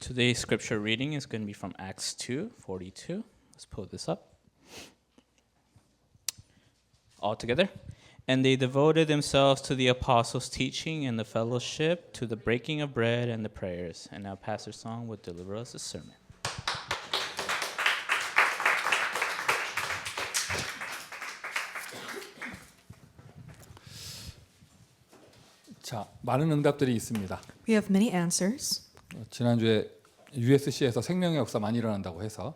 Today's scripture reading is going to be from Acts 2:42. Let's pull this up. All together. And they devoted themselves to the apostles' teaching and the fellowship, to the breaking of bread and the prayers. And now Pastor Song will deliver us a sermon. 자, 많은 응답들이 있습니다. We have many answers. 지난주에 USC에서 생명의 역사 많이 일어난다고 해서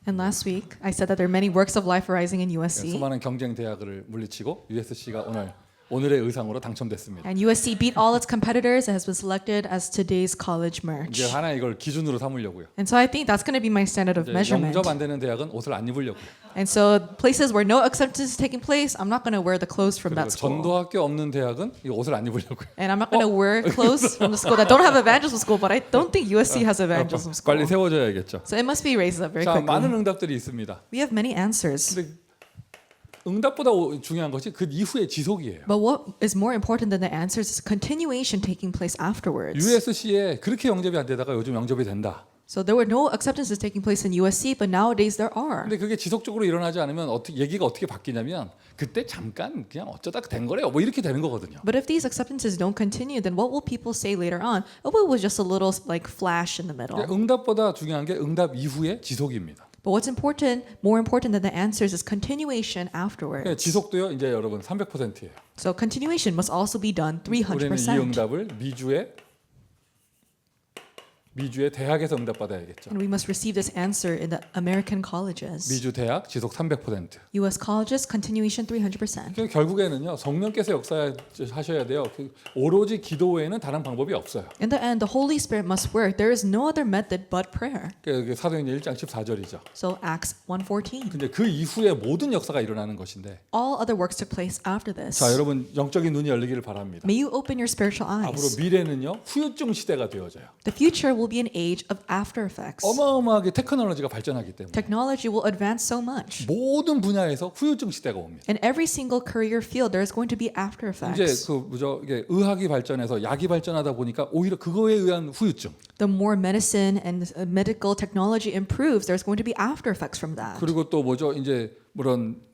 And last week, I said that there are many works of life arising in USC. 수많은 경쟁 대학을 물리치고 USC가 오늘의 의상으로 당첨됐습니다. And USC beat all its competitors and has been selected as today's college merch. 이제 하나 이걸 기준으로 삼으려고요. And so I think that's going to be my standard of 이제 measurement. 영접 안 되는 대학은 옷을 안 입으려고요. And so places where no acceptance is taking place, I'm not going to wear the clothes from 그리고 that school. 전도학교 없는 대학은 이 옷을 안 입으려고요. And I'm not going to wear clothes from the school that don't have evangelism school, but I don't think USC has evangelism school. 빨리 세워줘야겠죠. So it must be raised up very 자, 많은 quickly. 응답들이 있습니다. We have many answers. 근데 응답보다 중요한 것이 그 이후의 지속이에요. But what is more important than the answers is continuation taking place afterwards. USC에 그렇게 영접이 안 되다가 요즘 영접이 된다. So there were no acceptances taking place in USC, but nowadays there are. 근데 그게 지속적으로 일어나지 않으면 얘기가 어떻게 바뀌냐면 그때 잠깐 그냥 어쩌다 된 거래요. 뭐 이렇게 되는 거거든요. But if these acceptances don't continue, then what will people say later on? Oh, it was just a little like flash in the middle. 응답보다 중요한 게 응답 이후의 지속입니다. But what's important, more important than the answers, is continuation afterwards. 지속도요. 이제 여러분 300%예요. So continuation must also be done 우리는 이 300%. 응답을 미주의 대학에서 응답받아야겠죠. And we must receive this answer in the American colleges. 미주 대학 지속 300%. US colleges, continuation 300%. 그러니까 결국에는요. 성령께서 역사하셔야 돼요. 오로지 기도 외에는 다른 방법이 없어요. In the end, the Holy Spirit must work. There is no other method but prayer. 그게 사도행전 1장 14절이죠. So Acts 1:14. 근데 그 이후에 모든 역사가 일어나는 것인데 All other works took place after this. 자, 여러분 영적인 눈이 열리기를 바랍니다. May you open your spiritual 앞으로 eyes. 미래는요. 후유증 시대가 되어져요. The future will be an age of after effects. 어마어마하게 테크놀로지가 발전하기 때문에 Technology will advance so much. 모든 분야에서 후유증 시대가 옵니다. In every single career field, there is going to be after 이제 effects. 이게 의학이 발전해서 약이 발전하다 보니까 오히려 그거에 의한 후유증. The more medicine and medical technology improves, there's going to be after effects from that. 그리고 또 이제 물론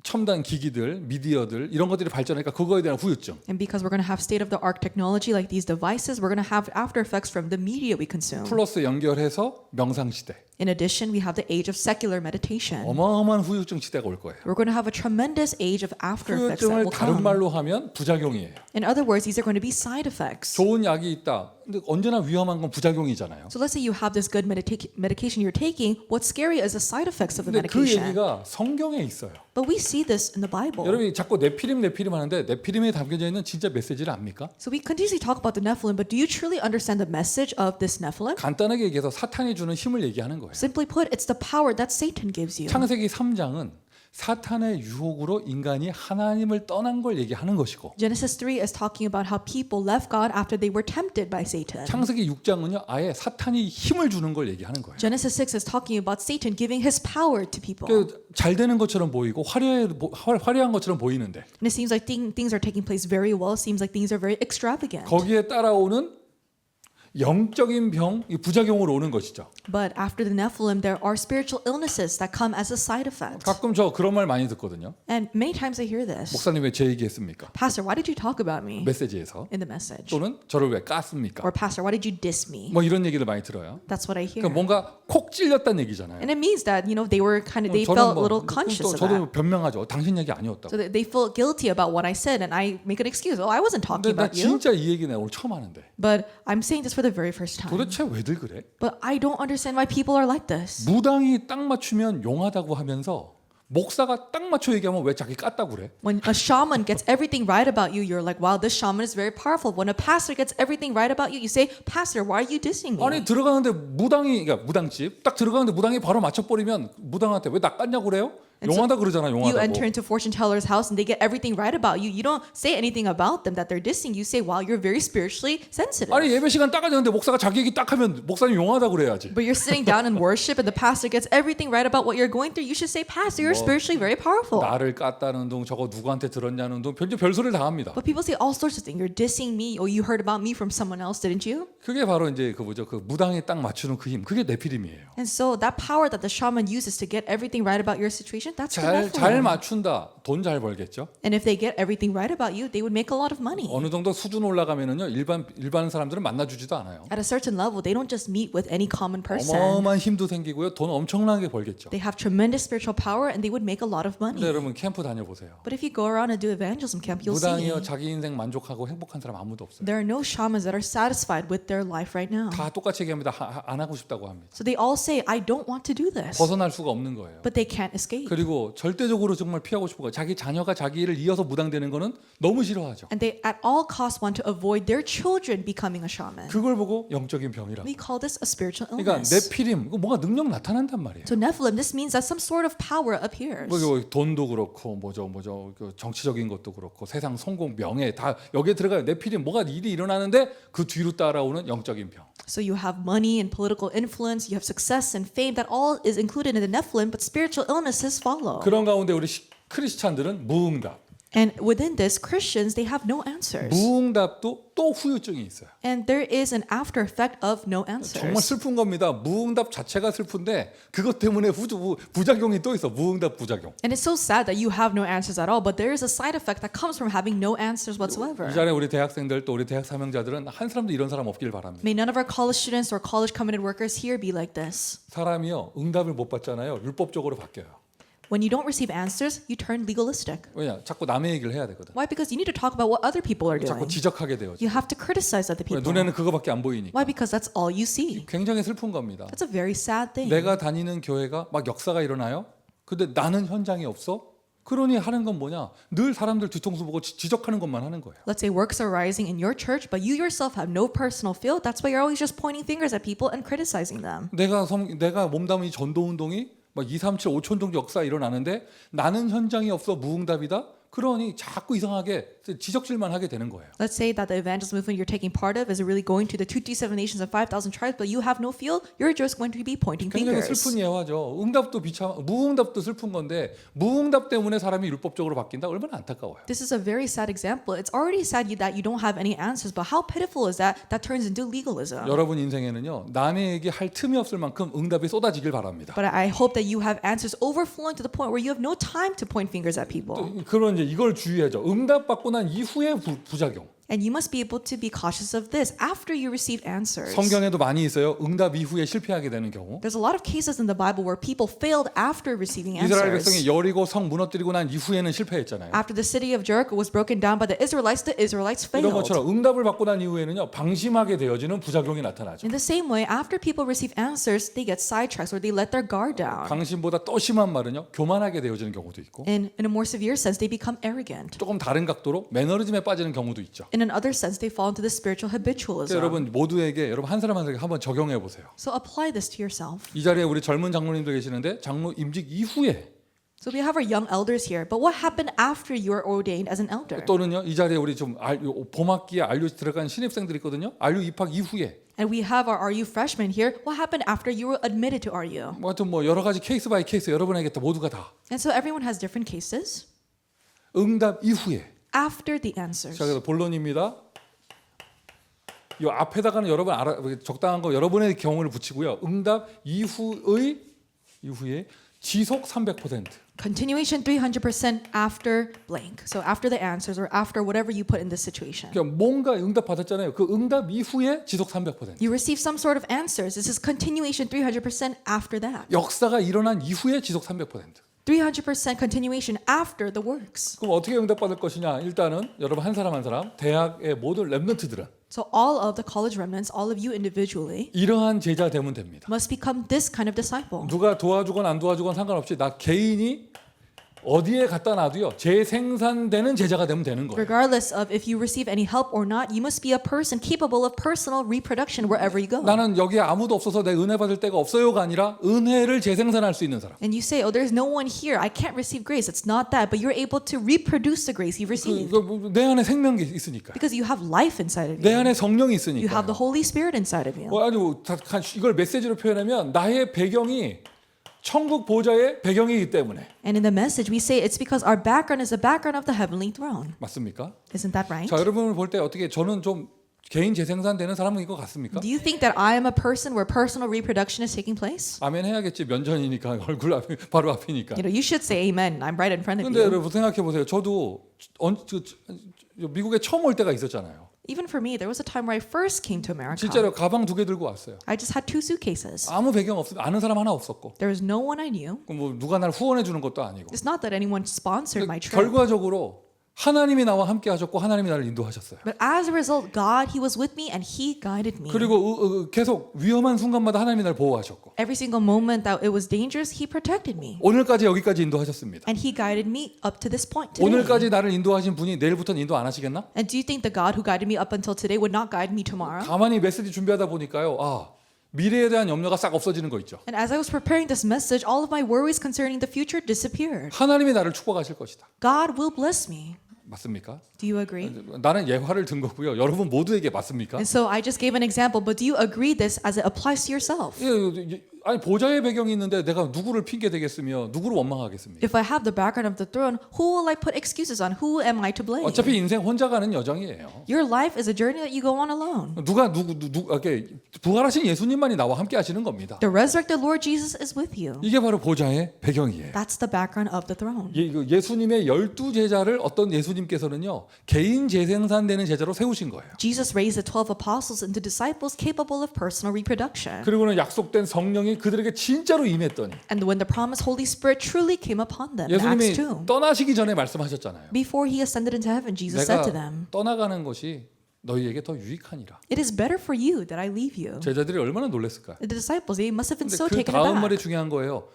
첨단 기기들, 미디어들 이런 것들이 발전하니까 그거에 대한 후유증. And because we're going to have state of the art technology like these devices, we're going to have after effects from the media we consume. 플러스 연결해서 명상 시대. In addition, we have the age of secular meditation. 어마어마한 후유증 시대가 올 거예요. We're going to have a tremendous age of after effects that 후유증을 will 다른 come. 말로 하면 부작용이에요. In other words, these are going to be side effects. 좋은 약이 있다. 근데 언제나 위험한 건 부작용이잖아요. So let's say you have this good medication you're taking. What's scary is the side effects of the 근데 그 medication. 얘기가 성경에 있어요. But we see this in the Bible. 여러분이 자꾸 네피림 하는데 네피림에 담겨져 있는 진짜 메시지를 압니까? So we continuously talk about the Nephilim, but do you truly understand the message of this Nephilim? 간단하게 얘기해서 사탄이 주는 힘을 얘기하는 거예요. Simply put, it's the power that Satan gives you. 창세기 3장은 사탄의 유혹으로 인간이 하나님을 떠난 걸 얘기하는 것이고 Genesis 3 is talking about how people left God after they were tempted by Satan. 창세기 6장은요 아예 사탄이 힘을 주는 걸 얘기하는 거예요. Genesis 6 is talking about Satan giving his power to people. 잘 되는 것처럼 보이고 화려한 것처럼 보이는데 And it seems like things are taking place very well. It seems like things are very extravagant. 거기에 따라오는 영적인 병, 이 부작용으로 오는 것이죠. But after the Nephilim, there are spiritual illnesses that come as a side effect. 가끔 저 그런 말 많이 듣거든요. And many times I hear this. 목사님 왜 제 얘기했습니까? Pastor, why did you talk about me 메시지에서 in the message? 또는 저를 왜 깠습니까? Or Pastor, why did you diss me? 뭐 이런 얘기를 많이 들어요. That's what I hear. 그러니까 뭔가 콕 찔렸다는 얘기잖아요. And it means that, they were they 저는 felt a little conscious of that. 저도 변명하죠. 당신 얘기 아니었다고. So they felt guilty about what I said, and I make an excuse. Oh, I wasn't talking 근데 나 about you. 진짜 이 얘기 내가 오늘 처음 하는데 But I'm saying this for the very first time. 도대체 왜들 그래? But I don't understand why people are like this. 무당이 딱 맞추면 용하다고 하면서 목사가 딱 맞춰 얘기하면 왜 자기 깠다고 그래? When a shaman gets everything right about you, you're like, wow, this shaman is very powerful. When a pastor gets everything right about you, you say, Pastor, why are you dissing me? 아니 들어가는데 그러니까 무당집 딱 들어가는데 무당이 바로 맞춰버리면 무당한테 왜 나 깠냐고 그래요? And so 용하다 그러잖아, you 용하다고. enter into fortune teller's house and they get everything right about you. You don't say anything about them that they're dissing. You say, wow, you're very spiritually sensitive. 아니 예배 시간 딱 가졌는데 목사가 자기 얘기 딱 하면 목사님 용하다 그래야지. But you're sitting down in worship and the pastor gets everything right about what you're going through. You should say, Pastor, you're spiritually very powerful. 나를 깠다는 둥 저거 누구한테 들었냐는 둥 별소리를 다 합니다. But people say all sorts of things. You're dissing me, or you heard about me from someone else, didn't you? 그게 바로 이제 그 뭐죠? 그 무당에 딱 맞추는 그 힘. 그게 네피림이에요. And so that power that the shaman uses to get everything right about your situation, that's the 잘 Nephilim. 맞춘다. 돈 잘 벌겠죠. And if they get everything right about you, they would make a lot of money. 어느 정도 수준 올라가면은요 일반 사람들은 만나주지도 않아요. At a certain level, they don't just meet with any common person. 어마어마한 힘도 생기고요. 돈 엄청나게 벌겠죠. They have tremendous spiritual power and they would make a lot of money. 근데 여러분 캠프 다녀보세요. But if you go around and do evangelism camp, you'll see 무당이요 자기 인생 만족하고 행복한 사람 아무도 없어요. there are no shamans that are satisfied with their life right now. 다 똑같이 얘기합니다. 안 하고 싶다고 합니다. So they all say, I don't want to do this. 벗어날 수가 없는 거예요. But they can't escape. 그리고 절대적으로 정말 피하고 싶은 거예요. 자기 자녀가 자기 일을 이어서 무당되는 거는 너무 싫어하죠. And they at all costs want to avoid their children becoming a shaman. 그걸 보고 영적인 병이라고. We call this a spiritual 그러니까 illness. 네피림, 이거 뭔가 능력 나타난단 말이에요. So Nephilim, this means that some sort of power appears. 뭐 돈도 그렇고 뭐죠 그 정치적인 것도 그렇고 세상 성공 명예 다 여기에 들어가요. 네피림 뭐가 일이 일어나는데 그 뒤로 따라오는 영적인 병. So you have money and political influence, you have success and fame, that all is included in the Nephilim, but spiritual illnesses follow. 그런 가운데 우리 크리스찬들은 무응답. And within this, Christians, they have no answers. 무응답도 또 후유증이 있어요. And there is an after effect of no 정말 answers. 슬픈 겁니다. 무응답 자체가 슬픈데 그것 때문에 부작용이 또 있어. 무응답 부작용. And it's so sad that you have no answers at all, but there is a side effect that comes from having no answers whatsoever. 이 자리에 우리 대학생들 또 우리 대학 사명자들은 한 사람도 이런 사람 없길 바랍니다. May none of our college students or college committed workers here be like this. 사람이요 응답을 못 받잖아요. 율법적으로 바뀌어요. When you don't receive answers, you turn legalistic. 왜냐? 자꾸 남의 얘기를 해야 되거든. Why? Because you need to talk about what other people are 자꾸 doing. 지적하게 돼요. You have to criticize other 왜? people. 눈에는 그거밖에 안 보이니까. Why? Because that's all you see. 굉장히 슬픈 겁니다. That's a very sad thing. 내가 다니는 교회가 막 역사가 일어나요. 근데 나는 현장에 없어. 그러니 하는 건 뭐냐? 늘 사람들 뒤통수 보고 지적하는 것만 하는 거예요. Let's say works are rising in your church, but you yourself have no personal field. That's why you're always just pointing fingers at people and criticizing them. 내가 몸담은 이 전도 운동이 막 2, 3, 7, 5천 정도 역사 일어나는데 나는 현장이 없어 무응답이다. 그러니 자꾸 이상하게 지적질만 하게 되는 거예요. Let's say that the evangelism movement you're taking part of is really going to the 237 nations and 5,000 tribes, but you have no field. You're just going to be pointing 굉장히 fingers. 슬픈 예화죠. 응답도 무응답도 슬픈 건데 무응답 때문에 사람이 율법적으로 바뀐다. 얼마나 안타까워요. This is a very sad example. It's already sad that you don't have any answers, but how pitiful is that turns into legalism. 여러분 인생에는요 남에게 할 틈이 없을 만큼 응답이 쏟아지길 바랍니다. But I hope that you have answers overflowing to the point where you have no time to point fingers at people. 그런 이걸 주의하죠. 응답 받고 난 이후의 부작용. And you must be able to be cautious of this after you receive answers. 성경에도 많이 있어요. 응답 이후에 실패하게 되는 경우. There's a lot of cases in the Bible where people failed after receiving 이스라엘 answers. 백성이 여리고 성 무너뜨리고 난 이후에는 실패했잖아요. After the city of Jericho was broken down by the Israelites 이런 failed. 것처럼 응답을 받고 난 이후에는요 방심하게 되어지는 부작용이 나타나죠. In the same way, after people receive answers, they get sidetracked or they let their guard down. 방심보다 더 심한 말은요 교만하게 되어지는 경우도 있고 In a more severe sense, they become arrogant. 조금 다른 각도로 매너리즘에 빠지는 경우도 있죠. In another sense, they fall into the spiritual habitualism. 그러니까 여러분 모두에게 여러분 한 사람 한 사람에게 한번 적용해 보세요. So apply this to yourself. 이 자리에 우리 젊은 장로님들 계시는데 장로 임직 이후에 So we have our young elders here, but what happened after you are ordained as an elder? 또는요 이 자리에 우리 좀 봄학기에 안류 들어간 신입생들이 있거든요. 안류 입학 이후에 And we have our RU freshmen here. What happened after you were admitted to RU? 뭐 하여튼 뭐 여러 가지 케이스 바이 케이스 여러분에게 다 모두가 다 And so everyone has different cases. 응답 이후에 After the answers. 자 그래서 본론입니다. 이 앞에다가는 여러분 적당한 거 여러분의 경험을 붙이고요. 응답 이후에 지속 300%. Continuation 300% after blank. So after the answers or after whatever you put in this situation. 그러니까 뭔가 응답 받았잖아요. 그 응답 이후에 지속 300%. You receive some sort of answers. This is continuation 300% after that. 역사가 일어난 이후에 지속 300%. 300% continuation after the works. 그럼 어떻게 응답 받을 것이냐? 일단은 여러분 한 사람 한 사람 대학의 모든 렘넌트들은 So all of the college remnants, all of you individually, 이러한 제자 되면 됩니다. must become this kind of disciple. 누가 도와주건 안 도와주건 상관없이 나 개인이 어디에 갖다 놔도요 재생산되는 제자가 되면 되는 거예요. Regardless of if you receive any help or not, you must be a person capable of personal reproduction wherever you go. 나는 여기에 아무도 없어서 내 은혜 받을 데가 없어요가 아니라 은혜를 재생산할 수 있는 사람. And you say, oh, there's no one here. I can't receive grace. It's not that. But you're able to reproduce the grace you've received. 내 안에 생명이 있으니까. Because you have life inside of 내 you. 안에 성령이 You 있으니까. have the Holy Spirit inside of you. 아니 이걸 메시지로 표현하면 나의 배경이 천국 보좌의 배경이기 때문에. And in the message, we say it's because our background is the background of the heavenly throne. 맞습니까? Isn't that right? 자, 여러분을 볼 때 어떻게 저는 좀 개인 재생산되는 사람인 것 같습니까? Do you think that I am a person where personal reproduction is taking place? 아멘 해야겠지. 면전이니까 얼굴 앞에 바로 앞이니까. You know, you should say amen. I'm right in front of 근데 you. 여러분 생각해 보세요. 저도 미국에 처음 올 때가 있었잖아요. Even for me, there was a time where I first came to America. 진짜로 가방 2개 들고 왔어요. I just had 2 suitcases. 아무 배경 없어. 아는 사람 하나 없었고. There was no one I knew. 뭐 누가 날 후원해 주는 것도 아니고. It's not that anyone sponsored my trip. 결과적으로 하나님이 나와 함께 하셨고 하나님이 나를 인도하셨어요. But as a result, God, He was with me and He guided me. 그리고 계속 위험한 순간마다 하나님이 날 보호하셨고 Every single moment that it was dangerous, He protected me. 오늘까지 여기까지 인도하셨습니다. And He guided me up to this point today. 오늘까지 나를 인도하신 분이 내일부터는 인도 안 하시겠나? And do you think the God who guided me up until today would not guide me tomorrow? 가만히 메시지 준비하다 보니까요. 미래에 대한 염려가 싹 없어지는 거 있죠. And as I was preparing this message, all of my worries concerning the future disappeared. 하나님이 나를 축복하실 것이다. God will bless me. 맞습니까? Do you agree? 나는 예화를 든 거고요. 여러분 모두에게 맞습니까? And so I just gave an example, but do you agree this as it applies to yourself? 아니 보좌의 배경이 있는데 내가 누구를 핑계 대겠으며 누구를 원망하겠습니까? If I have the background of the throne, who will I put excuses on? Who am I to blame? 어차피 인생 혼자 가는 여정이에요. Your life is a journey that you go on alone. 이렇게 부활하신 예수님만이 나와 함께 하시는 겁니다. The resurrected Lord Jesus is with you. 이게 바로 보좌의 배경이에요. That's the background of the throne. 예수님의 12제자를 어떤 예수님께서는요. 개인 재생산되는 제자로 세우신 거예요. Jesus raised the 12 apostles into disciples capable of personal reproduction. 그리고는 약속된 성령이 그들에게 진짜로 임했더니 And when the promised Holy Spirit truly came upon them, in Acts 2, 예수님이 떠나시기 전에 말씀하셨잖아요. before he ascended into heaven, Jesus said to them, 내가 떠나가는 것이 너희에게 더 유익하니라. "It is better for you that I leave you." 제자들이 얼마나 놀랐을까요? The disciples, they must have been 근데 so 그 taken 다음 말이 aback. 중요한 거예요.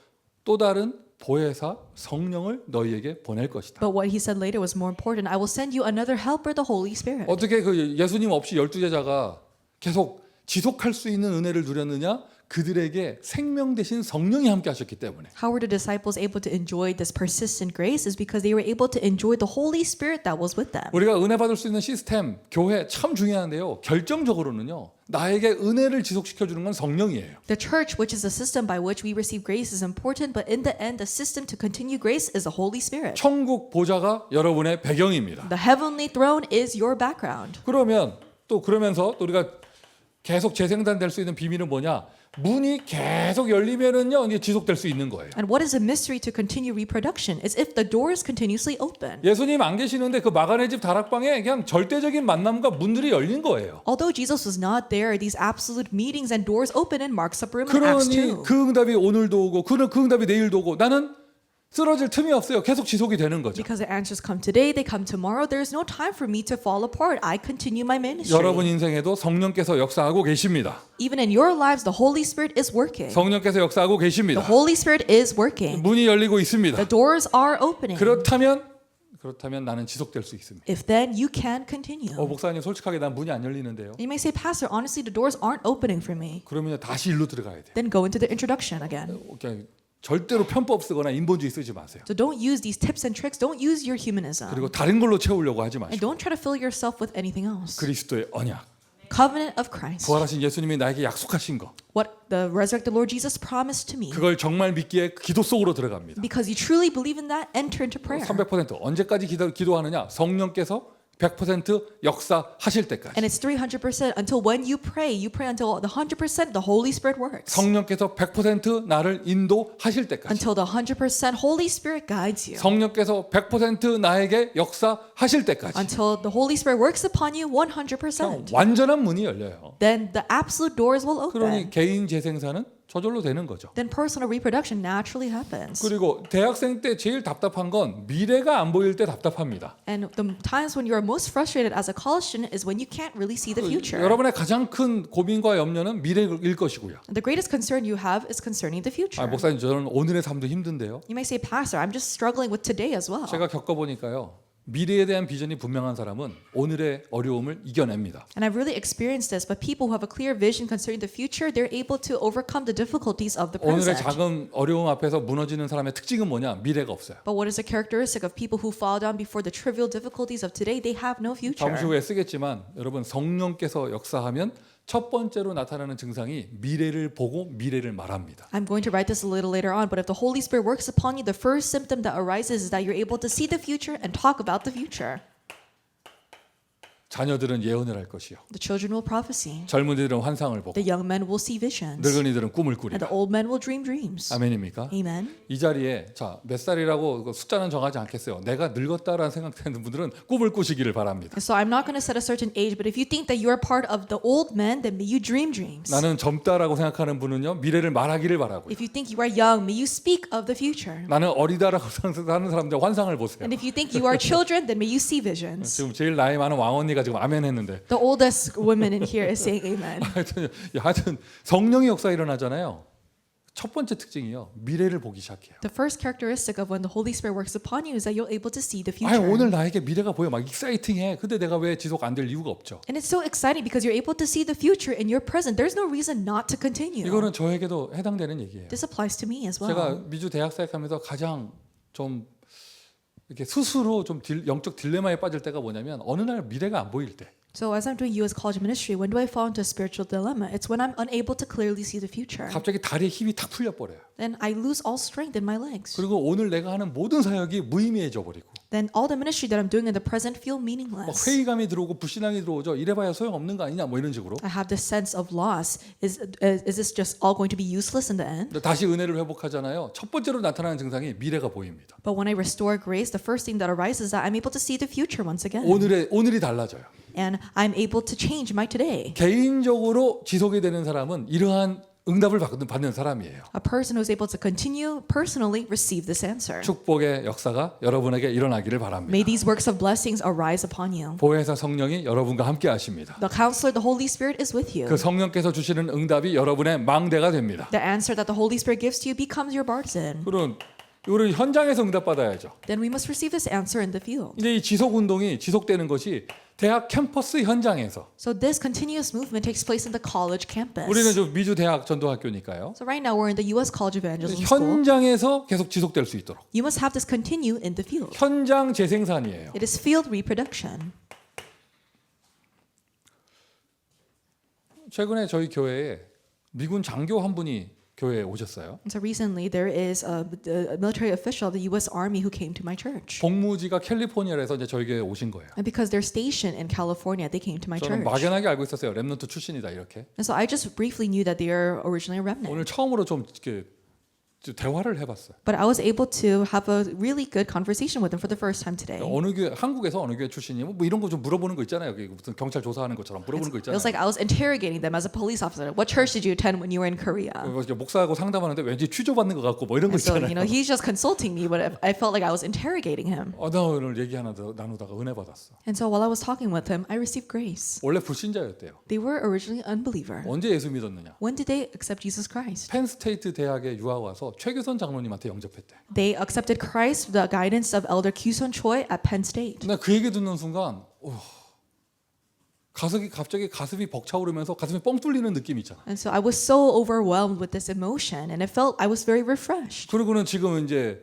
또 다른 보혜사 성령을 너희에게 보낼 것이다. But what he said later was more important. I will send you another helper, the Holy Spirit. 어떻게 그 예수님 없이 12제자가 계속 지속할 수 있는 은혜를 누렸느냐? 그들에게 생명 대신 성령이 함께 하셨기 때문에. How were the disciples able to enjoy this persistent grace? Is because they were able to enjoy the Holy Spirit that was with them. 우리가 은혜 받을 수 있는 시스템, 교회 참 중요한데요. 결정적으로는요. 나에게 은혜를 지속시켜 주는 건 성령이에요. The church, which is the system by which we receive grace, is important, but in the end, the system to continue grace is the Holy Spirit. 천국 보좌가 여러분의 배경입니다. The heavenly throne is your background. 그러면서 또 우리가 계속 재생산될 수 있는 비밀은 뭐냐? 문이 계속 열리면은요 이게 지속될 수 있는 거예요. And what is a mystery to continue reproduction? Is if the door is continuously open. 예수님 안 계시는데 그 마가네 집 다락방에 그냥 절대적인 만남과 문들이 열린 거예요. Although Jesus was not there, these absolute meetings and doors open in Mark's upper room in Acts 그러니 2. 그 응답이 오늘도 오고 그 응답이 내일도 오고 나는 쓰러질 틈이 없어요. 계속 지속이 되는 거죠. Because the answers come today, they come tomorrow. There's no time for me to fall apart. I continue my ministry. 여러분 인생에도 성령께서 역사하고 계십니다. Even in your lives, the Holy Spirit is working. 성령께서 역사하고 계십니다. The Holy Spirit is working. 문이 열리고 있습니다. The doors are opening. 그렇다면 나는 지속될 수 있습니다. If then, you can continue. 목사님 솔직하게 난 문이 안 열리는데요. You may say, Pastor, honestly, the doors aren't opening for me. 그러면 다시 일로 들어가야 돼요. Then go into the introduction again. 절대로 편법 쓰거나 인본주의 쓰지 마세요. So don't use these tips and tricks. Don't use your humanism. 그리고 다른 걸로 채우려고 하지 And 마시고 don't try to fill yourself with anything else. 그리스도의 언약, Covenant of Christ. 부활하신 예수님이 나에게 약속하신 거 What the resurrected Lord Jesus promised to me. 그걸 정말 믿기에 기도 속으로 들어갑니다. Because you truly believe in that, enter into prayer. 300% 언제까지 기도하느냐? 성령께서 100% 역사하실 때까지. And it's 300% until when you pray until the 100% the Holy Spirit works. 성령께서 100% 나를 인도하실 때까지. Until the 100% Holy Spirit guides you. 성령께서 100% 나에게 역사하실 때까지. Until the Holy Spirit works upon you 그냥 100%. 완전한 문이 열려요. Then the absolute doors will 그러니 open. 개인 재생산은 저절로 되는 거죠. then personal reproduction naturally happens. 그리고 대학생 때 제일 답답한 건 미래가 안 보일 때 답답합니다. And the times when you are most frustrated as a college student is when you can't really see the future. 여러분의 가장 큰 고민과 염려는 미래일 것이고요. The greatest concern you have is concerning the future. 목사님 저는 오늘의 삶도 힘든데요. You may say, Pastor, I'm just struggling with today as well. 제가 겪어보니까요. 미래에 대한 비전이 분명한 사람은 오늘의 어려움을 이겨냅니다. And I've really experienced this, but people who have a clear vision concerning the future, they're able to overcome the difficulties of the 오늘의 present. 작은 어려움 앞에서 무너지는 사람의 특징은 뭐냐? 미래가 없어요. But what is the characteristic of people who fall down before the trivial difficulties of today? They have no future. 잠시 후에 쓰겠지만 여러분 성령께서 역사하면 첫 번째로 나타나는 증상이 미래를 보고 미래를 말합니다. I'm going to write this a little later on, but if the Holy Spirit works upon you, the first symptom that arises is that you're able to see the future and talk about the future. 자녀들은 예언을 할 것이요. The children will prophesy. 젊은이들은 환상을 보고 The young men will see visions. 늙은이들은 꿈을 And 꾸리라. the old men will dream dreams. 아멘입니까? Amen. 이 자리에 자, 몇 살이라고 숫자는 정하지 않겠어요. 내가 늙었다라는 생각되는 분들은 꿈을 꾸시기를 바랍니다. And so I'm not going to set a certain age, but if you think that you are part of the old men, then may you dream dreams. 나는 젊다라고 생각하는 분은요. 미래를 말하기를 바라고요. If you think you are young, may you speak of the future. 나는 어리다라고 하는 사람들 환상을 보세요. And if you think you are children, then may you see visions. 지금 제일 나이 많은 왕언니가 지금 아멘 했는데 The oldest woman in here is saying amen. 하여튼 성령의 역사 일어나잖아요. 첫 번째 특징이요. 미래를 보기 시작해요. The first characteristic of when the Holy Spirit works upon you is that you're able to see the 아니 future. 오늘 나에게 미래가 보여 막 익사이팅해. 근데 내가 왜 지속 안 될 이유가 없죠. And it's so exciting because you're able to see the future in your present. There's no reason not to continue. 이거는 저에게도 해당되는 얘기예요. This applies to me as well. 제가 미주 대학 사역하면서 가장 좀 이렇게 스스로 좀 영적 딜레마에 빠질 때가 뭐냐면 어느 날 미래가 안 보일 때. So as I'm doing U.S. college ministry, when do I fall into a spiritual dilemma? It's when I'm unable to clearly see the future. 갑자기 다리에 힘이 탁 풀려 버려요. Then I lose all strength in my legs. 그리고 오늘 내가 하는 모든 사역이 무의미해져 버리고 Then all the ministry that I'm doing in the present feel 막 meaningless. 회의감이 들어오고 불신앙이 들어오죠. 이래봐야 소용없는 거 아니냐 뭐 이런 식으로. I have this sense of loss. Is this just all going to be useless in the end? 다시 은혜를 회복하잖아요. 첫 번째로 나타나는 증상이 미래가 보입니다. But when I restore grace, the first thing that arises is that I'm able to see the future once again. 오늘이 달라져요. And I'm able to change my today. 개인적으로 지속이 되는 사람은 이러한 응답을 받는 사람이에요. A person who's able to continue personally receive this answer. 축복의 역사가 여러분에게 일어나기를 바랍니다. May these works of blessings arise upon you. 보혜사 성령이 여러분과 함께 하십니다. The counselor, the Holy Spirit is with you. 그 성령께서 주시는 응답이 여러분의 망대가 됩니다. The answer that the Holy Spirit gives to you becomes your bartizan. 그럼 우리 현장에서 응답받아야죠. Then we must receive this answer in the field. 이제 이 지속 운동이 지속되는 것이 대학 캠퍼스 현장에서. So this continuous movement takes place in the college campus. 우리는 좀 미주 대학 전도학교니까요. So right now we're in the U.S. College Evangelism School. 현장에서 계속 지속될 수 있도록. You must have this continue in the field. 현장 재생산이에요. It is field reproduction. 최근에 저희 교회에 미군 장교 한 분이 교회에 오셨어요. And so recently there is a military official of the U.S. Army who came to my church. 복무지가 캘리포니아에서 이제 저희 교회에 오신 거예요. And because they're stationed in California, they came to my 저는 church. 막연하게 알고 있었어요. 렘넌트 출신이다 이렇게. And so I just briefly knew that they are originally a remnant. 오늘 처음으로 좀 이렇게 대화를 해봤어요. But I was able to have a really good conversation with them for the first time today. 어느 교회 한국에서 어느 교회 출신이에요? 뭐 이런 거 좀 물어보는 거 있잖아요. 여기 무슨 경찰 조사하는 것처럼 물어보는 거 It 있잖아요. was like I was interrogating them as a police officer. What church did you attend when you were in Korea? 목사하고 상담하는데 왠지 취조받는 것 같고 뭐 이런 거 And so, 있잖아요. he's just consulting me, but I felt like I was interrogating him. 나 오늘 얘기 하나 더 나누다가 은혜 받았어. And so while I was talking with him, I received grace. 원래 불신자였대요. They were originally unbeliever. 언제 예수 믿었느냐? When did they accept Jesus Christ? 펜스테이트 대학에 유학 와서 최규선 장로님한테 영접했대. They accepted Christ with the guidance of Elder Kyusun Choi at Penn State. 나 그 얘기 듣는 순간 갑자기 가슴이 벅차오르면서 가슴이 뻥 뚫리는 느낌이 있잖아. And so I was so overwhelmed with this emotion, and it felt I was very refreshed. 그리고는 지금 이제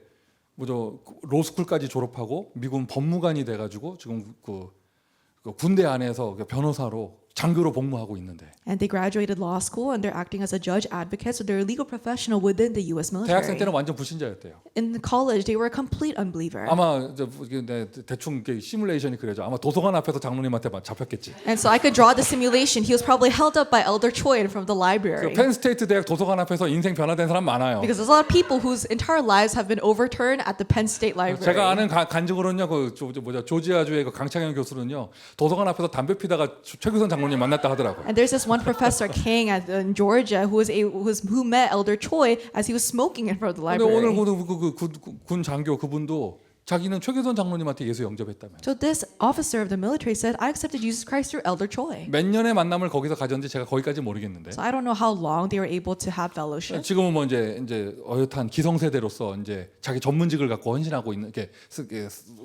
뭐죠 로스쿨까지 졸업하고 미군 법무관이 돼가지고 지금 그 군대 안에서 변호사로 장교로 복무하고 있는데. And they graduated law school, and they're acting as a judge advocate, so they're a legal professional within the U.S. 대학생 military. 때는 완전 불신자였대요. In college, they were a complete unbeliever. 아마 대충 시뮬레이션이 그래죠. 아마 도서관 앞에서 장로님한테 잡혔겠지. And so I could draw the simulation. He was probably held up by Elder Choi from the library. 펜스테이트 대학 도서관 앞에서 인생 변화된 사람 많아요. Because there's a lot of people whose entire lives have been overturned at the Penn State Library. 제가 아는 간증으로는요, 조지아주의 그 강창현 교수는요, 도서관 앞에서 담배 피다가 최규선 장로님 장로님 만났다 하더라고요. And there's this one professor King in Georgia who met Elder Choi as he was smoking in front of the 근데 오늘 library. 군 장교 그분도 자기는 최계선 장로님한테 예수 영접했다며. So this officer of the military said, I accepted Jesus Christ through Elder Choi. 몇 년의 만남을 거기서 가졌는지 제가 거기까지 모르겠는데. So I don't know how long they were able to have fellowship. 지금은 뭐 이제 어엿한 기성세대로서 이제 자기 전문직을 갖고 헌신하고 있는 게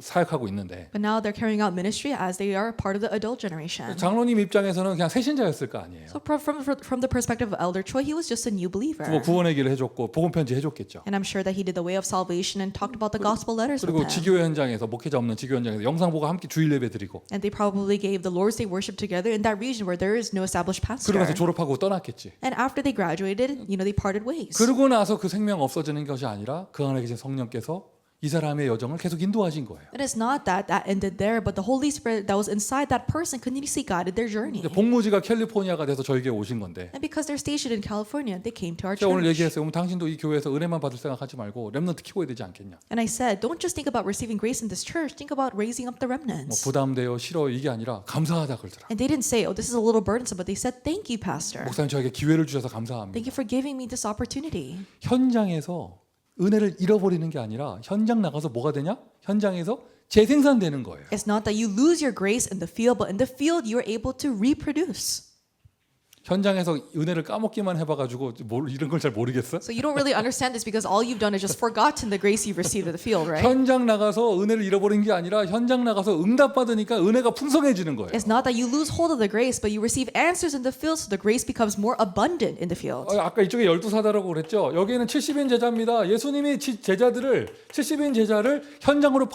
사역하고 있는데. But now they're carrying out ministry as they are part of the adult generation. 장로님 입장에서는 그냥 새신자였을 거 아니에요. So from the perspective of Elder Choi, he was just a new believer. 뭐 구원의 길을 해줬고 복음 편지 해줬겠죠. And I'm sure that he did the way of salvation and talked about the gospel letters with 그리고 them. 지교회 현장에서 목회자 없는 지교회 현장에서 영상 보고 함께 주일 예배 드리고. And they probably gave the Lord's Day worship together in that region where there is no established pastor. 그러면서 졸업하고 떠났겠지. And after they graduated, they parted ways. 그러고 나서 그 생명 없어지는 것이 아니라 그 안에 계신 성령께서 이 사람의 여정을 계속 인도하신 거예요. And it's not that ended there, but the Holy Spirit that was inside that person continuously guided their journey. 복무지가 캘리포니아가 돼서 저에게 오신 건데. And because they're stationed in California, they came to our 제가 오늘 church. 얘기했어요. 그럼 당신도 이 교회에서 은혜만 받을 생각하지 말고 렘넌트 키워야 되지 않겠냐. And I said, don't just think about receiving grace in this church, think about raising up the 뭐 remnants. 부담돼요, 싫어 이게 아니라 감사하다 그러더라. And they didn't say, oh, this is a little burdensome, but they said, thank you, Pastor. 목사님 저에게 기회를 주셔서 감사합니다. Thank you for giving me this opportunity. 현장에서 은혜를 잃어버리는 게 아니라 현장 나가서 뭐가 되냐? 현장에서 재생산되는 거예요. It's not that you lose your grace in the field, but in the field you are able to reproduce. 현장에서 은혜를 까먹기만 해봐가지고 이런 걸 잘 모르겠어. So you don't really understand this because all you've done is just forgotten the grace you've received in the field, right? 현장 나가서 은혜를 잃어버린 게 아니라 현장 나가서 응답 받으니까 은혜가 풍성해지는 거예요. It's not that you lose hold of the grace, but you receive answers in the field, so the grace becomes more abundant in the field. 아까 이쪽에 12사다라고 그랬죠. 여기에는 70인 제자입니다. 예수님이 70인 제자를 현장으로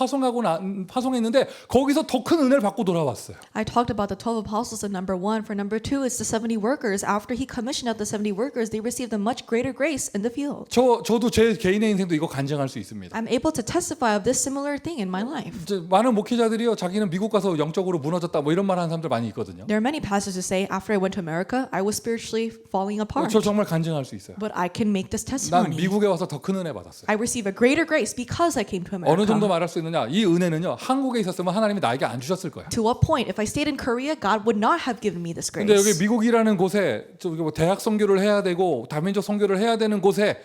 파송했는데 거기서 더 큰 은혜를 받고 돌아왔어요. I talked about the 12 apostles in number 1. For number 2, it's the 70 workers. After he commissioned out the 70 workers, they received a much greater grace in the field. 저도 제 개인의 인생도 이거 간증할 수 있습니다. I'm able to testify of this similar thing in my life. 많은 목회자들이요, 자기는 미국 가서 영적으로 무너졌다 뭐 이런 말 하는 사람들 많이 있거든요. There are many pastors who say, after I went to America, I was spiritually falling apart. 저 정말 간증할 수 있어요. But I can make this 난 testimony. 미국에 와서 더 큰 은혜 받았어요. I receive a greater grace because I came to 어느 정도 America. 말할 수 있느냐? 이 은혜는요, 한국에 있었으면 하나님이 나에게 안 주셨을 거야. To what point, if I stayed in Korea, God would not have given me this 근데 여기 grace. 미국이라는 곳에 대학 선교를 해야 되고 다민족 선교를 해야 되는 곳에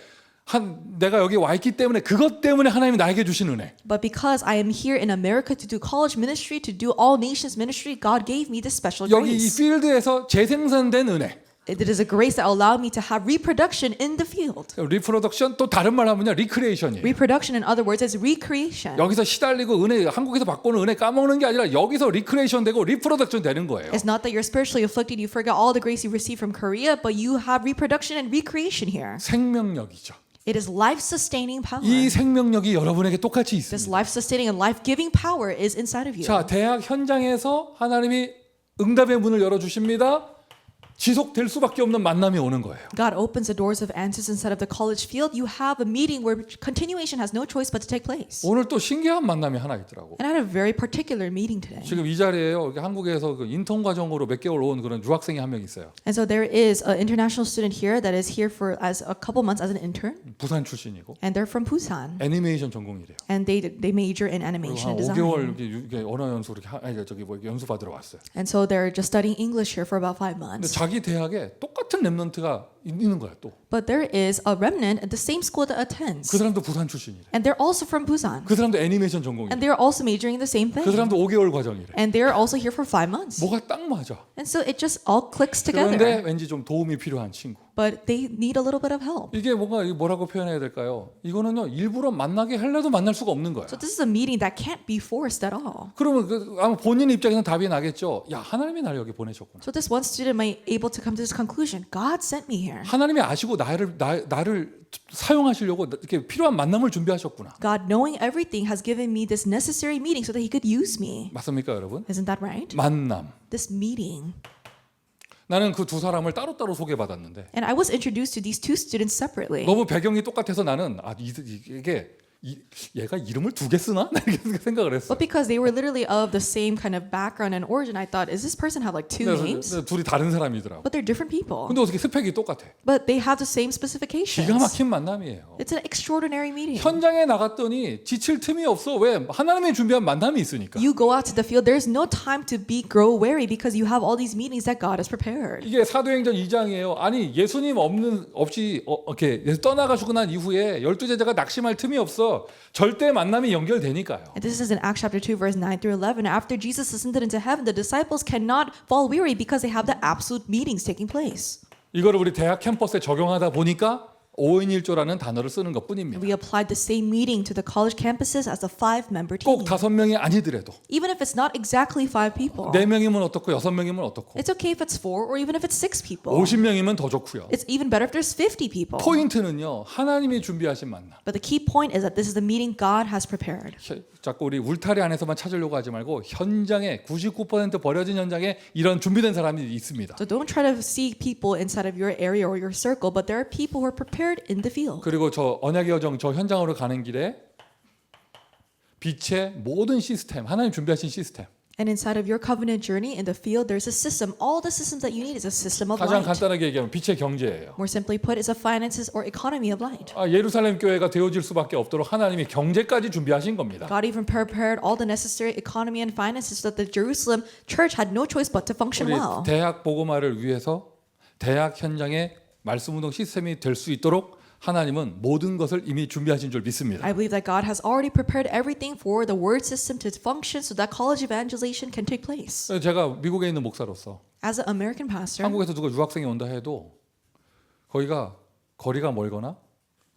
내가 여기 와 있기 때문에 그것 때문에 하나님이 나에게 주신 은혜. But because I am here in America to do college ministry, to do all nations ministry, God gave me this special 여기 이 grace. 필드에서 재생산된 은혜. It is a grace that allowed me to have reproduction in the field. 리프로덕션 또 다른 말 하면요, 리크리에이션이에요. Reproduction, in other words, is recreation. 여기서 시달리고 은혜 한국에서 받고는 은혜 까먹는 게 아니라 여기서 리크리에이션 되고 리프로덕션 되는 거예요. It's not that you're spiritually afflicted, you forget all the grace you received from Korea, but you have reproduction and recreation here. 생명력이죠. It is life-sustaining power. 이 생명력이 여러분에게 똑같이 This 있습니다. life-sustaining and life-giving power is inside of you. 자, 대학 현장에서 하나님이 응답의 문을 열어 주십니다. 지속될 수밖에 없는 만남이 오는 거예요. God opens the doors of answers inside of the college field. You have a meeting where continuation has no choice but to take place. 오늘 또 신기한 만남이 하나 있더라고. And I had a very particular meeting today. 지금 이 자리에요. 한국에서 그 인턴 과정으로 몇 개월 온 그런 유학생이 한 명 있어요. And so there is an international student here that is here for as a couple months as an intern, 부산 출신이고 and they're from Busan, 애니메이션 전공이래요. and they major in 그리고 animation 한 and 5개월 design. 이렇게 언어 연수 이렇게 연수 받으러 왔어요. And so they're just studying English here for about 5 근데 months. 자기 대학에 똑같은 랩런트가 있는 거야 또. But there is a remnant at the same school that attends, 그 사람도 부산 출신이래. and they're also from Busan, 그 사람도 애니메이션 전공이래. and they're also majoring in the same 그 thing, 사람도 5개월 과정이래. and they're also here for 5 months. 뭐가 딱 맞아. And so it just all clicks 그런데 together. 왠지 좀 도움이 필요한 친구. But they need a little bit of help. 이게 뭐라고 표현해야 될까요? 이거는요, 일부러 만나게 하려도 만날 수가 없는 거야. So this is a meeting that can't be forced at all. 그러면 아마 본인 입장에서는 답이 나겠죠. 야, 하나님이 나를 여기 보내셨구나. So this one student might able to come to this conclusion. God sent me here. 하나님이 아시고 나를 사용하시려고 이렇게 필요한 만남을 준비하셨구나. God, knowing everything, has given me this necessary meeting so that He could use me. 맞습니까, 여러분? Isn't that right? 만남. This meeting. 나는 그 두 사람을 따로따로 소개받았는데 And I was introduced to these two students separately. 너무 배경이 똑같아서 나는 이게 얘가 이름을 두 개 쓰나? 이렇게 생각을 했어. But because they were literally of the same kind of background and origin, I thought, is this person have like two names? 둘이 다른 사람이더라고. But they're different people. 근데 어떻게 스펙이 똑같아? But they have the same 기가 specifications. 막힌 만남이에요. It's an extraordinary meeting. 현장에 나갔더니 지칠 틈이 없어. 왜? 하나님이 준비한 만남이 있으니까. You go out to the field, there's no time to grow weary because you have all these meetings that God has prepared. 이게 사도행전 2장이에요. 아니 예수님 없이 이렇게 떠나가시고 난 이후에 12제자가 낙심할 틈이 없어. 절대 만남이 연결되니까요. And this is in Acts chapter 2 verse 9 through 11. After Jesus ascended into heaven, the disciples cannot fall weary because they have the absolute meetings taking place. 이거를 우리 대학 캠퍼스에 적용하다 보니까 5인 1조라는 단어를 쓰는 것뿐입니다. And we applied the same meeting to the college campuses as a 5-member 꼭 team. 5명이 아니더라도 Even if it's not exactly 5 people. 4명이면 어떻고 6명이면 어떻고 It's okay if it's 4 or even if it's 6 people. 50명이면 더 좋고요. It's even better if there's 50 people. 포인트는요. 하나님이 준비하신 만남. But the key point is that this is the meeting God has prepared. 자꾸 우리 울타리 안에서만 찾으려고 하지 말고 현장에 99% 버려진 현장에 이런 준비된 사람이 있습니다. So don't try to see people inside of your area or your circle, but there are people who are prepared in the field. 그리고 저 언약의 여정 저 현장으로 가는 길에 빛의 모든 시스템, 하나님 준비하신 시스템. And inside of your covenant journey in the field, there's a system. All the systems that you need is a system of 가장 light. 간단하게 얘기하면 빛의 경제예요. More simply put, it's a finances or economy of light. 예루살렘 교회가 되어질 수밖에 없도록 하나님이 경제까지 준비하신 겁니다. God even prepared all the necessary economy and finances so that the Jerusalem church had no choice but to function 우리 well. 대학 복음화를 위해서 대학 현장에 말씀 운동 시스템이 될 수 있도록 하나님은 모든 것을 이미 준비하신 줄 믿습니다. I believe that God has already prepared everything for the word system to function so that college evangelization can take place. 제가 미국에 있는 목사로서 As an American pastor, 한국에서 누가 유학생이 온다 해도 거기가 거리가 멀거나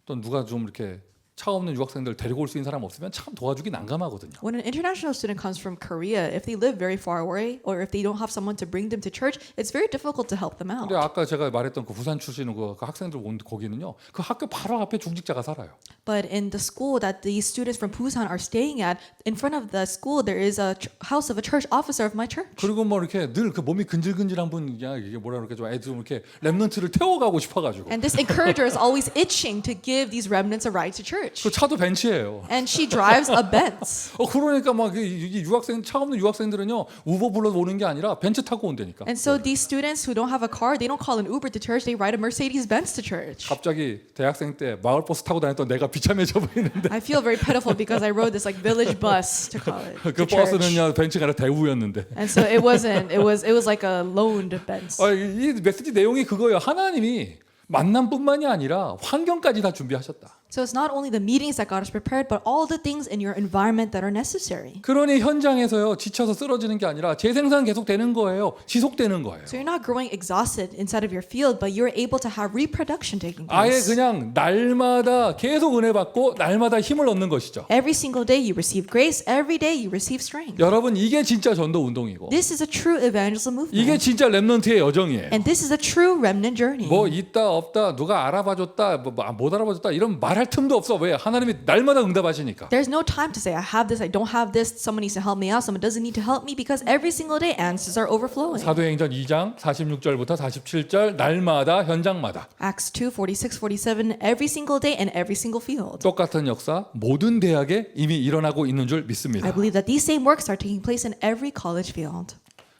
또 누가 좀 이렇게 차 없는 유학생들 데리고 올 수 있는 사람 없으면 참 도와주기 난감하거든요. when an international student comes from Korea, if they live very far away or if they don't have someone to bring them to church, it's very difficult to help them out. 근데 아까 제가 말했던 그 부산 출신 그 학생들 온 거기는요. 그 학교 바로 앞에 중직자가 살아요. But in the school that these students from Busan are staying at, in front of the school there is a house of a church officer of my church. 그리고 뭐 이렇게 늘 그 몸이 근질근질한 분이야. 이게 뭐라 그럴까 좀 애들 좀 이렇게 랩런트를 태워가고 싶어가지고. And this encourager is always itching to give these remnants a ride to church. 그 차도 벤츠예요. And she drives a Benz. 그러니까 막 이 유학생 차 없는 유학생들은요 우버 불러 오는 게 아니라 벤츠 타고 온다니까. And so these students who don't have a car, they don't call an Uber to church, they ride a Mercedes Benz to church. 갑자기 대학생 때 마을 버스 타고 다녔던 내가 비참해져 보이는데 I feel very pitiful because I rode this like village bus to college. 그 to church. 버스는요 벤츠가 아니라 대우였는데. And so it wasn't. It was like a loaned Benz. 이 메시지 내용이 그거예요. 하나님이 만남뿐만이 아니라 환경까지 다 준비하셨다. So it's not only the meetings that God has prepared, but all the things in your environment that are necessary. 그러니 현장에서요 지쳐서 쓰러지는 게 아니라 재생산 계속 되는 거예요. 지속되는 거예요. So you're not growing exhausted inside of your field, but you're able to have reproduction taking 아예 place. 그냥 날마다 계속 은혜 받고 날마다 힘을 얻는 것이죠. Every single day you receive grace. Every day you receive strength. 여러분 이게 진짜 전도 운동이고 This is a true evangelism 이게 movement. 진짜 렘넌트의 여정이에요. And this is a true remnant journey. 뭐 있다 없다 누가 알아봐줬다 못 알아봐줬다 이런 말할 틈도 없어. 왜? 하나님이 날마다 응답하시니까. There's no time to say, I have this, I don't have this, someone needs to help me out, someone doesn't need to help me, because every single day answers are overflowing. 사도행전 2장 46절부터 47절 날마다 현장마다 Acts 2, 46, 47, every single day and every single field. 똑같은 역사 모든 대학에 이미 일어나고 있는 줄 I 믿습니다. believe that these same works are taking place in every college field.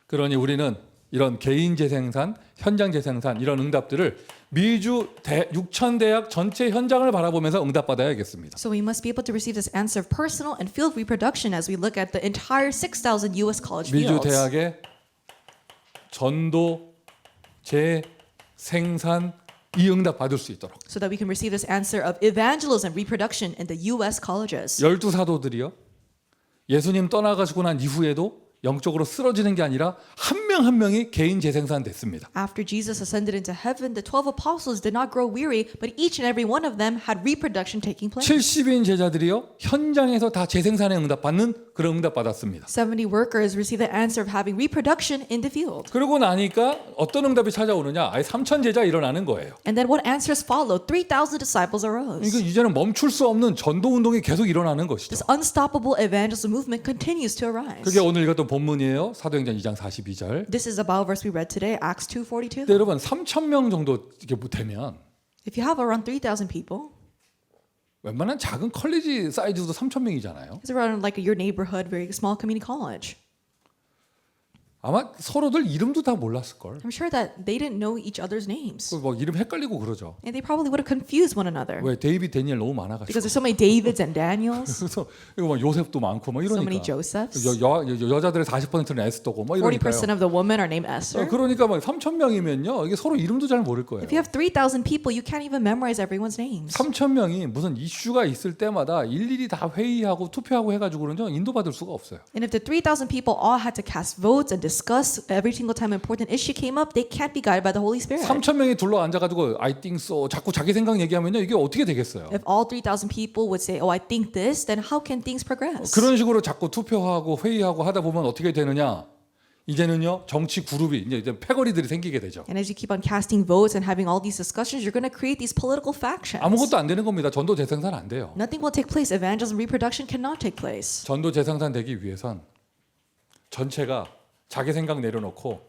그러니 우리는 이런 개인 재생산, 현장 재생산 이런 응답들을 미주 6,000대학 전체 현장을 바라보면서 응답받아야겠습니다. So we must be able to receive this answer of personal and field reproduction as we look at the entire 6,000 U.S. college 미주 fields. 대학의 전도 재생산 이 응답 받을 수 있도록 So that we can receive this answer of evangelism, reproduction in the U.S. colleges. 12사도들이요. 예수님 떠나가시고 난 이후에도 영적으로 쓰러지는 게 아니라 한 명 한 명이 개인 재생산 됐습니다. After Jesus ascended into heaven, the 12 apostles did not grow weary, but each and every one of them had reproduction taking place. 70인 제자들이요. 현장에서 다 재생산의 응답 받는 그런 응답 받았습니다. 70 workers received the answer of having reproduction in the field. 그러고 나니까 어떤 응답이 찾아오느냐? 아예 3천 제자 일어나는 거예요. And then what answers followed? 3,000 disciples arose. 그러니까 이제는 멈출 수 없는 전도 운동이 계속 일어나는 것이죠. This unstoppable evangelism movement continues to arise. 그게 오늘 읽었던 본문이에요. 사도행전 2장 42절. This is the Bible verse we read today, Acts 2:42. 근데 여러분 3천 명 정도 이렇게 되면 If you have around 3,000 people, 웬만한 작은 컬리지 사이즈도 3,000명이잖아요. It's around like your neighborhood, very small community college. 아마 서로들 이름도 다 몰랐을 걸. I'm sure that they didn't know each other's names. 뭐 이름 헷갈리고 그러죠. And they probably would have confused one another. 왜 데이비드 데니엘 너무 많아가지고. Because there's so many Davids and Daniels, 그래서 이거 막 요셉도 많고 막 so many 이러니까. Josephs. 여자들의 40%는 에스더고 막 40% 이러니까요. of the women are named Esther. 그러니까 막 3,000명이면요 이게 서로 이름도 잘 모를 거예요. If you have 3,000 people, you can't even memorize everyone's names. 3,000명이 무슨 이슈가 있을 때마다 일일이 다 회의하고 투표하고 해가지고는요 인도받을 수가 없어요. And if the 3,000 people all had to cast votes and discuss every single time an important issue came up, they can't be guided by the Holy Spirit. 3,000명이 둘러 앉아가지고 I think so 자꾸 자기 생각 얘기하면요 이게 어떻게 되겠어요? If all 3,000 people would say, "Oh, I think this," then how can things progress? 그런 식으로 자꾸 투표하고 회의하고 하다 보면 어떻게 되느냐? 이제는요 정치 그룹이 이제 패거리들이 생기게 되죠. And as you keep on casting votes and having all these discussions, you're going to create these political factions. 아무것도 안 되는 겁니다. 전도 재생산 안 돼요. Nothing will take place. Evangelism, reproduction cannot take place. 전도 재생산 되기 위해선 전체가 자기 생각 내려놓고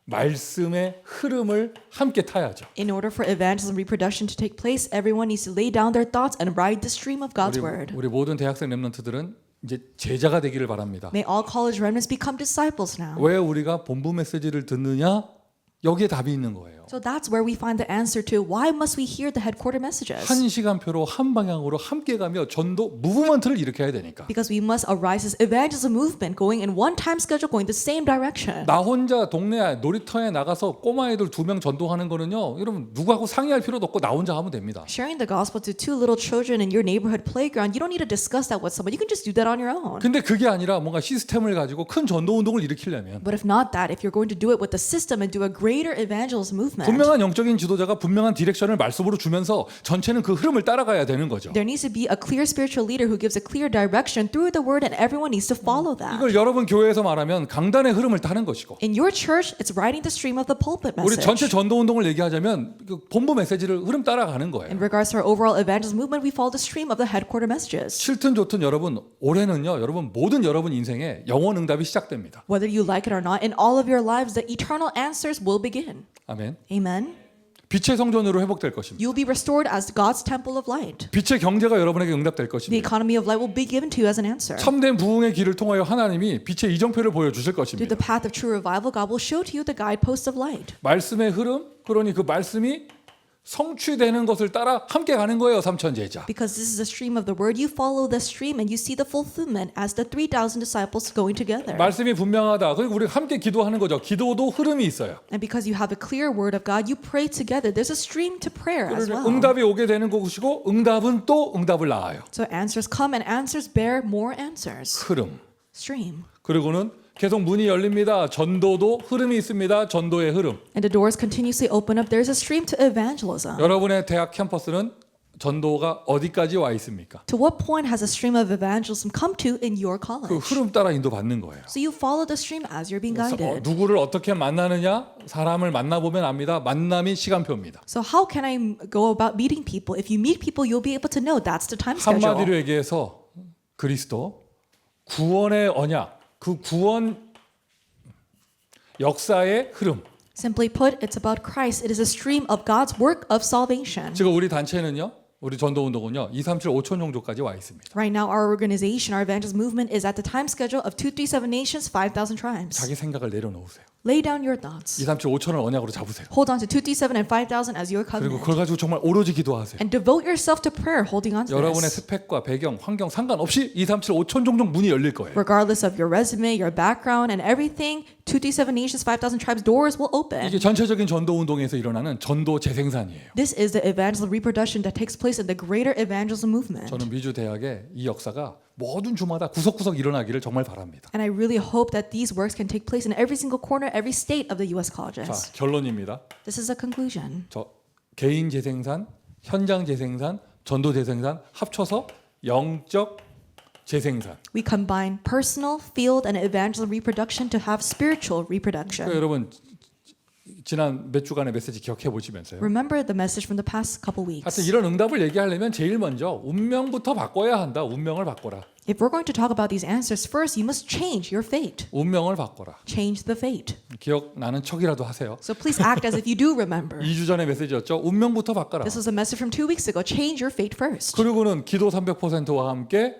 말씀의 흐름을 함께 타야죠. In order for evangelism, reproduction to take place, everyone needs to lay down their thoughts and ride the stream of God's word. 우리 모든 대학생 랩런트들은 이제 제자가 되기를 바랍니다. May all college remnants become disciples now. 왜 우리가 본부 메시지를 듣느냐? 여기에 답이 있는 거예요. So that's where we find the answer to why must we hear the headquarter messages? 한 시간표로 한 방향으로 함께 가며 전도 무브먼트를 일으켜야 되니까. Because we must arise as evangelism movement, going in one time schedule, going the same direction. 나 혼자 동네 놀이터에 나가서 꼬마애들 2명 전도하는 거는요. 여러분 누구하고 상의할 필요도 없고 나 혼자 하면 됩니다. Sharing the gospel to 2 little children in your neighborhood playground, you don't need to discuss that with someone. You can just do that on your own. 근데 그게 아니라 뭔가 시스템을 가지고 큰 전도 운동을 일으키려면 But if not that, if you're going to do it with the system and do a greater evangelism movement, 분명한 영적인 지도자가 분명한 디렉션을 말씀으로 주면서 전체는 그 흐름을 따라가야 되는 거죠. there needs to be a clear spiritual leader who gives a clear direction through the word, and everyone needs to follow that. 이걸 여러분 교회에서 말하면 강단의 흐름을 타는 것이고 In your church, it's riding the stream of the pulpit 우리 전체 message. 전도 운동을 얘기하자면 그 본부 메시지를 흐름 따라가는 거예요. In regards to our overall evangelism movement, we follow the stream of the headquarter messages. 싫든 좋든 여러분 올해는요 여러분 모든 여러분 인생에 영원 응답이 시작됩니다. Whether you like it or not, in all of your lives, the eternal answers will begin. 아멘. Amen. 빛의 성전으로 회복될 것입니다. You'll be restored as God's temple of light. 빛의 경제가 여러분에게 응답될 The 것입니다. economy of light will be given to you as an answer. 참된 부흥의 길을 통하여 하나님이 빛의 이정표를 보여주실 Through 것입니다. the path of true revival, God will show to you the guideposts of light. 말씀의 흐름, 그러니 그 말씀이 성취되는 것을 따라 함께 가는 거예요, 삼천 제자. Because this is the stream of the word, you follow the stream and you see the fulfillment as the 3,000 disciples going together. 말씀이 분명하다. 그리고 우리가 함께 기도하는 거죠. 기도도 흐름이 있어요. And because you have a clear word of God, you pray together. There's a stream to prayer as well. 응답이 오게 되는 것이고 응답은 또 응답을 낳아요. So answers come and answers bear more answers. 흐름. Stream. 그리고는 계속 문이 열립니다. 전도도 흐름이 있습니다. 전도의 흐름. And the doors continuously open up. There's a stream to evangelism. 여러분의 대학 캠퍼스는 전도가 어디까지 와 있습니까? To what point has a stream of evangelism come to in your 그 college? 흐름 따라 인도받는 거예요. So you follow the stream as you're being guided. 누구를 어떻게 만나느냐? 사람을 만나보면 압니다. 만남이 시간표입니다. So how can I go about meeting people? If you meet people, you'll be able to know that's the time 한마디로 schedule. 얘기해서 그리스도 구원의 언약, 그 구원 역사의 흐름. Simply put, it's about Christ. It is a stream of God's work of salvation. 지금 우리 단체는요. 우리 전도운동은요. 237 5천 종족까지 와 있습니다. Right now, our organization, our evangelism movement is at the time schedule of 237 nations, 5,000 tribes. 자기 생각을 내려놓으세요. Lay down your thoughts. 237 5천을 언약으로 잡으세요. Hold on to 237 and 5,000 as your 그리고 covenant. 그걸 가지고 정말 오로지 기도하세요. And devote yourself to prayer, holding on to 여러분의 this. 스펙과 배경, 환경 상관없이 237 5천 종족 문이 열릴 거예요. Regardless of your resume, your background, and everything, 237 nations, 5,000 tribes, doors will open. 이게 전체적인 전도 운동에서 일어나는 전도 재생산이에요. This is the evangelism reproduction that takes place in the greater evangelism movement. 저는 미주 대학의 이 역사가 모든 주마다 구석구석 일어나기를 정말 바랍니다. And I really hope that these works can take place in every single corner, every state of the U.S. 자, colleges. 결론입니다. This is a conclusion. 저 개인 재생산, 현장 재생산, 전도 재생산 합쳐서 영적 재생산. We combine personal, field, and evangelism reproduction to have spiritual 그러니까 reproduction. 여러분 지난 몇 주간의 메시지 기억해 보시면서요. Remember the message from the past couple 하여튼 weeks. 이런 응답을 얘기하려면 제일 먼저 운명부터 바꿔야 한다. 운명을 바꿔라. If we're going to talk about these answers, first you must change your fate. 운명을 바꿔라. Change the fate. 기억나는 척이라도 하세요. So please act as if you do remember. 2주 전의 메시지였죠. 운명부터 바꿔라. This was a message from 2 weeks ago. Change your fate first. 그리고는 기도 300%와 함께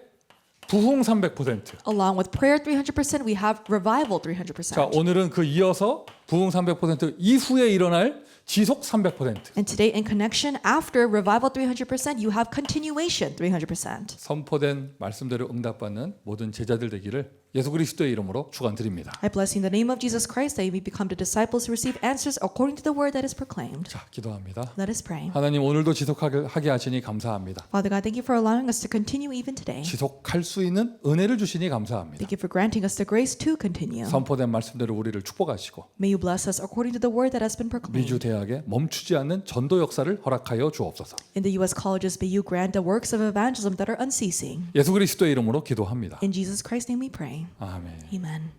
부흥 300%. Along with prayer 300%, we have revival 300%. 자, 오늘은 그 이어서 부흥 300% 이후에 일어날 지속 300%. And today, in connection, after revival 300%, you have continuation 300%. 선포된 말씀대로 응답받는 모든 제자들 되기를 예수 그리스도의 이름으로 축원드립니다. I bless you in the name of Jesus Christ that you may become the disciples who receive answers according to the word that is proclaimed. 자, 기도합니다. Let us pray. 하나님 오늘도 지속하게 하시니 감사합니다. Father God, thank you for allowing us to continue even today. 지속할 수 있는 은혜를 주시니 감사합니다. Thank you for granting us the grace to continue. 선포된 말씀대로 우리를 축복하시고 May you bless us according to the word that has been proclaimed. 미주 대학에 멈추지 않는 전도 역사를 허락하여 주옵소서. In the U.S. colleges, may you grant the works of evangelism that are unceasing. 예수 그리스도의 이름으로 기도합니다. In Jesus Christ's name we pray. 아멘. Amen.